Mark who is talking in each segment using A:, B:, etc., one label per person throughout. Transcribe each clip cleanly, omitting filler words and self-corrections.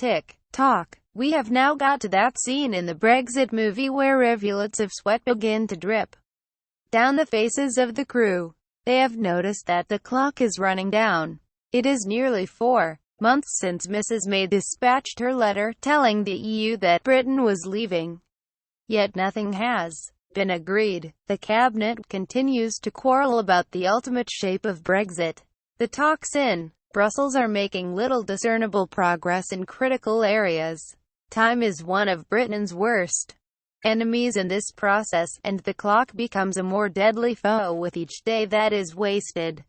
A: tick-tock. We have now got to that scene in the Brexit movie where rivulets of sweat begin to drip down the faces of the crew. They have noticed that the clock is running down. It is nearly 4 months since Mrs. May dispatched her letter telling the EU that Britain was leaving. Yet nothing has been agreed. The cabinet continues to quarrel about the ultimate shape of Brexit. The talks in Brussels are making little discernible progress in critical areas. Time is one of Britain's worst enemies in this process, and the clock becomes a more deadly foe with each day that is wasted.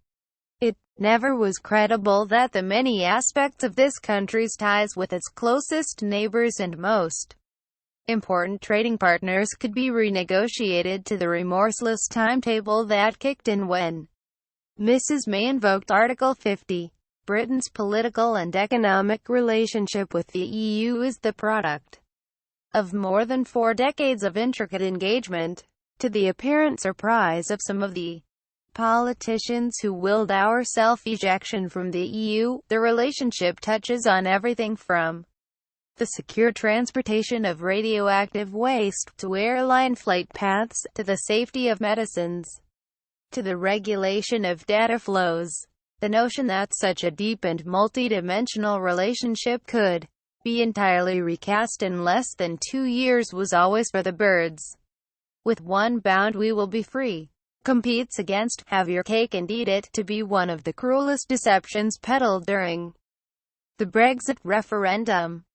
A: It never was credible that the many aspects of this country's ties with its closest neighbors and most important trading partners could be renegotiated to the remorseless timetable that kicked in when Mrs. May invoked Article 50. Britain's political and economic relationship with the EU is the product of more than 4 decades of intricate engagement. To the apparent surprise of some of the politicians who willed our self-ejection from the EU, the relationship touches on everything from the secure transportation of radioactive waste, to airline flight paths, to the safety of medicines, to the regulation of data flows. The notion that such a deep and multi-dimensional relationship could be entirely recast in less than 2 years was always for the birds. With one bound we will be free competes against "have your cake and eat it" to be one of the cruelest deceptions peddled during the Brexit referendum.